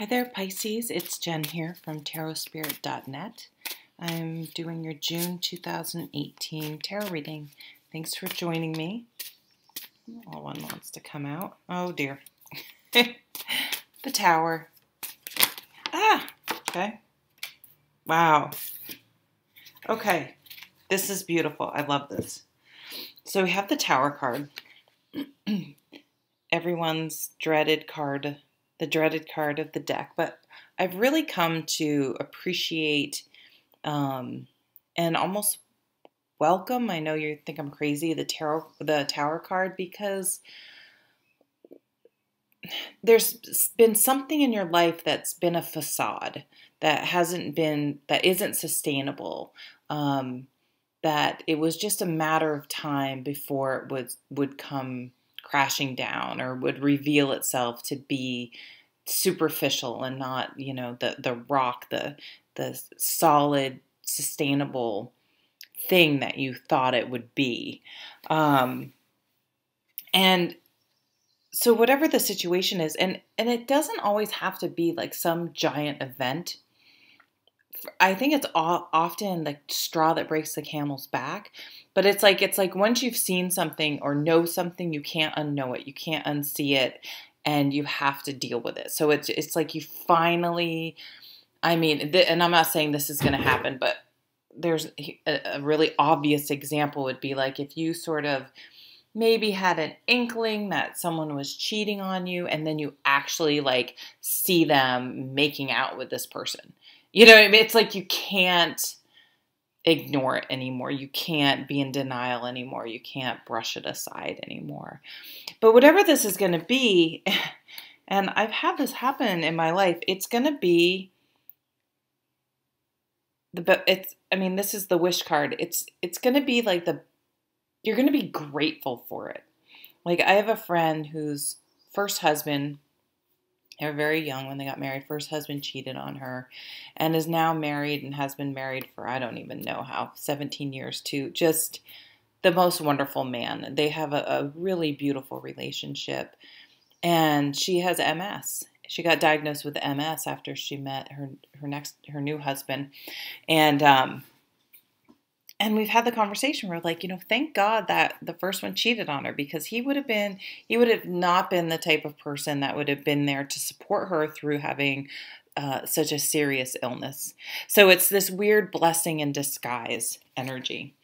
Hi there, Pisces. It's Jen here from tarotspirit.net. I'm doing your June 2018 tarot reading. Thanks for joining me. Oh, one wants to come out. Oh, dear. The Tower. Okay. Wow. Okay. This is beautiful. I love this. So we have the Tower card. Everyone's dreaded card, the dreaded card of the deck, but I've really come to appreciate and almost welcome. I know you think I'm crazy, the Tower card, because there's been something in your life that's been a facade that isn't sustainable. That it was just a matter of time before it would come crashing down or would reveal itself to be superficial and not, the rock, the solid, sustainable thing that you thought it would be. And so whatever the situation is, and it doesn't always have to be like some giant event. I think it's often the straw that breaks the camel's back, but it's like once you've seen something or know something, you can't unknow it, you can't unsee it, and you have to deal with it. So it's like you finally, and I'm not saying this is going to happen, but there's a really obvious example would be like if you sort of maybe had an inkling that someone was cheating on you, and then you actually like see them making out with this person. You know what I mean? It's like you can't ignore it anymore. You can't be in denial anymore. You can't brush it aside anymore. But whatever this is going to be, and I've had this happen in my life, it's going to be this is the wish card. It's going to be like you're going to be grateful for it. Like I have a friend whose first husband, they were very young when they got married. First husband cheated on her and is now married and has been married for, I don't even know how, 17 years to just the most wonderful man. They have a really beautiful relationship. And she has MS. She got diagnosed with MS after she met her new husband. And we've had the conversation where like, thank God that the first one cheated on her, because he would have not been the type of person that would have been there to support her through having such a serious illness. So it's this weird blessing in disguise energy.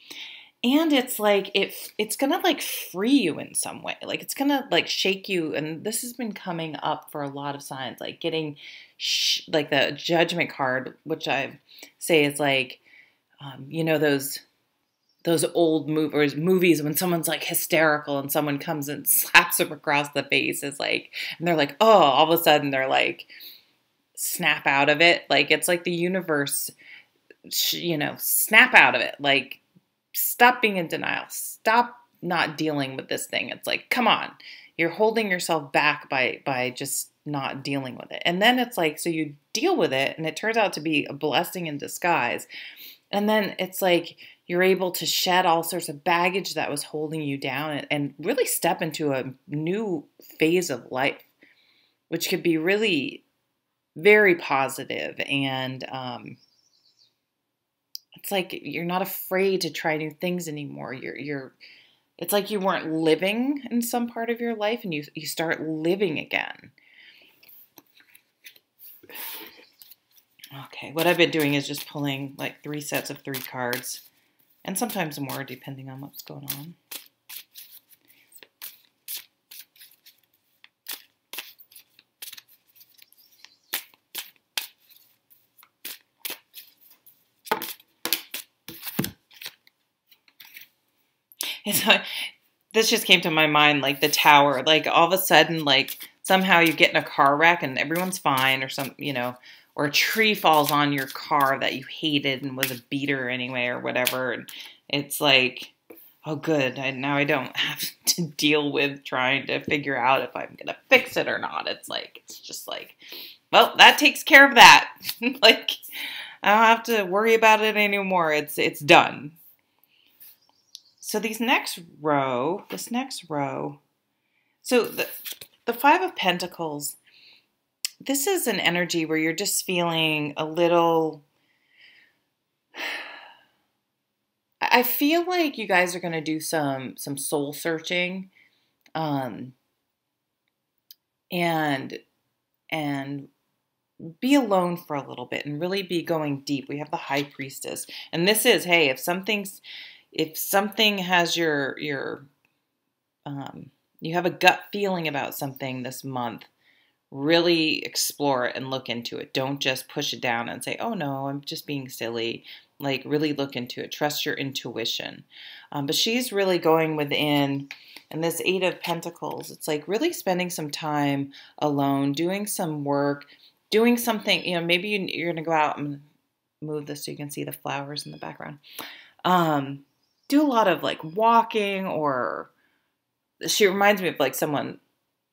And it's like, it's going to like free you in some way. Like it's going to like shake you. And this has been coming up for a lot of signs, like getting like the Judgment card, which I say is like, those old movies when someone's like hysterical and someone comes and slaps them across the face is like, and they're like, oh, all of a sudden they're like, snap out of it. Like, it's like the universe, snap out of it. Like, stop being in denial. Stop not dealing with this thing. It's like, come on, you're holding yourself back by just not dealing with it. And then it's like, so you deal with it and it turns out to be a blessing in disguise. And then it's like you're able to shed all sorts of baggage that was holding you down and really step into a new phase of life, which could be really very positive. And it's like you're not afraid to try new things anymore. It's like you weren't living in some part of your life and you start living again. Okay, what I've been doing is just pulling like 3 sets of 3 cards, and sometimes more depending on what's going on. This just came to my mind, like the Tower, like all of a sudden, like somehow you get in a car wreck and everyone's fine, or or a tree falls on your car that you hated and was a beater anyway or whatever. And it's like, oh, good. Now I don't have to deal with trying to figure out if I'm going to fix it or not. It's just like, well, that takes care of that. Like, I don't have to worry about it anymore. It's done. So this next row, so the 5 of Pentacles, this is an energy where you're just feeling a little, I feel like you guys are going to do some soul searching, um, and and be alone for a little bit and really be going deep. We have the High Priestess, and this is, hey, if something has your you have a gut feeling about something this month, really explore it and look into it. Don't just push it down and say, oh no, I'm just being silly. Like, really look into it. Trust your intuition. But she's really going within, and this Eight of Pentacles, it's like really spending some time alone, doing some work, doing something, maybe you're going to go out and move this so you can see the flowers in the background. Do a lot of like walking, or she reminds me of like someone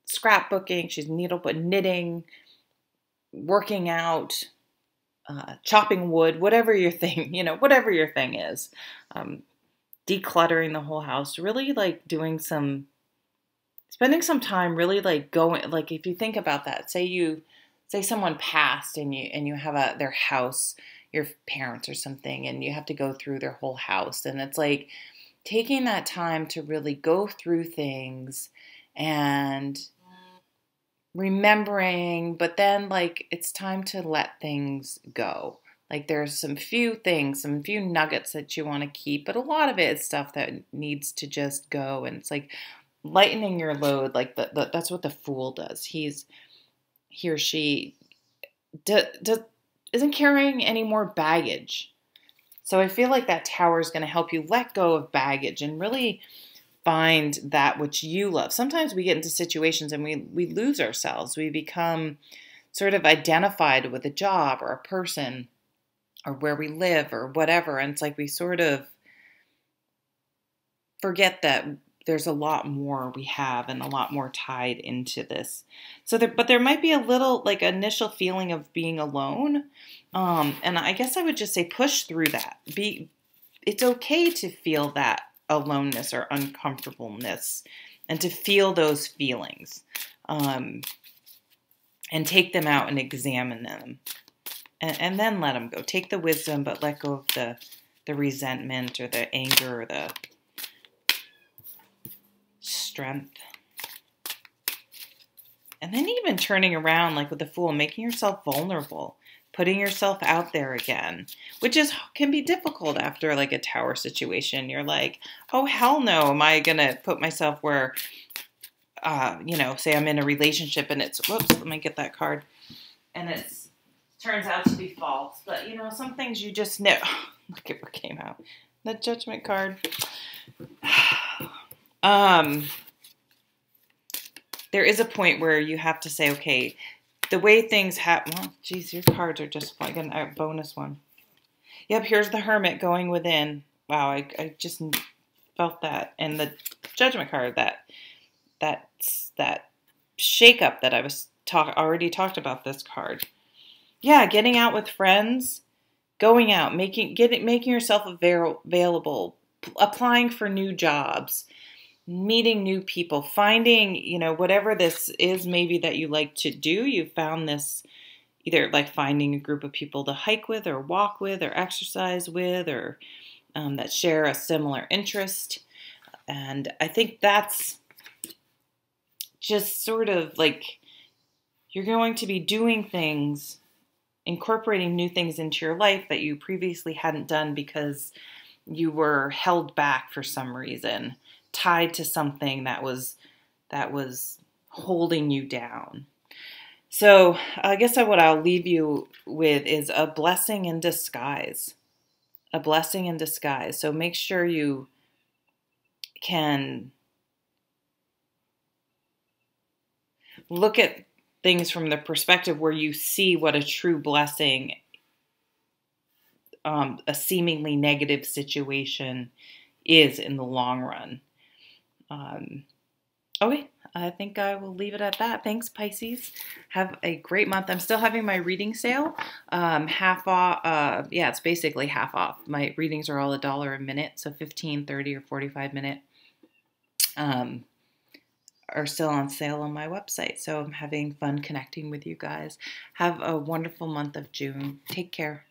scrapbooking. She's knitting, working out, chopping wood, whatever your thing, whatever your thing is. Decluttering the whole house, really like spending some time really like going, like if you think about that, say someone passed and you have their house, your parents or something, and you have to go through their whole house, and it's like taking that time to really go through things and remembering, but then like it's time to let things go. Like there's some few nuggets that you want to keep, but a lot of it is stuff that needs to just go. And it's like lightening your load. Like that's what the Fool does. He or she isn't carrying any more baggage. So I feel like that Tower is going to help you let go of baggage and really find that which you love. Sometimes we get into situations and we lose ourselves. We become sort of identified with a job or a person or where we live or whatever. And it's like we sort of forget that there's a lot more we have and a lot more tied into this. But there might be a little like initial feeling of being alone. And I guess I would just say push through that. It's okay to feel that aloneness or uncomfortableness and to feel those feelings, and take them out and examine them, and then let them go. Take the wisdom, but let go of the resentment or the anger or the strength. And then even turning around, like with the Fool, making yourself vulnerable, putting yourself out there again, which can be difficult after like a Tower situation. You're like, oh, hell no. Am I going to put myself where, say I'm in a relationship and whoops, let me get that card. And turns out to be false. But, some things you just know. Look at what came out. The Judgment card. There is a point where you have to say, okay, the way things happen. Well, geez, your cards are just like a bonus one. Yep, here's the Hermit going within. Wow, I just felt that. And the Judgment card, that shake-up that I was already talked about this card. Yeah, getting out with friends, going out, making yourself available, applying for new jobs, meeting new people, finding, whatever this is maybe that you like to do. You found this either like finding a group of people to hike with or walk with or exercise with, or that share a similar interest. And I think that's just sort of like you're going to be doing things, incorporating new things into your life that you previously hadn't done because you were held back for some reason, tied to something that was holding you down. So I guess what I'll leave you with is a blessing in disguise. A blessing in disguise. So make sure you can look at things from the perspective where you see what a true blessing, a seemingly negative situation is in the long run. Okay, I think I will leave it at that. Thanks, Pisces. Have a great month. I'm still having my reading sale, half off. Yeah, it's basically half off. My readings are all $1 a minute, so 15, 30, or 45 minute are still on sale on my website. So I'm having fun connecting with you guys. Have a wonderful month of June. Take care.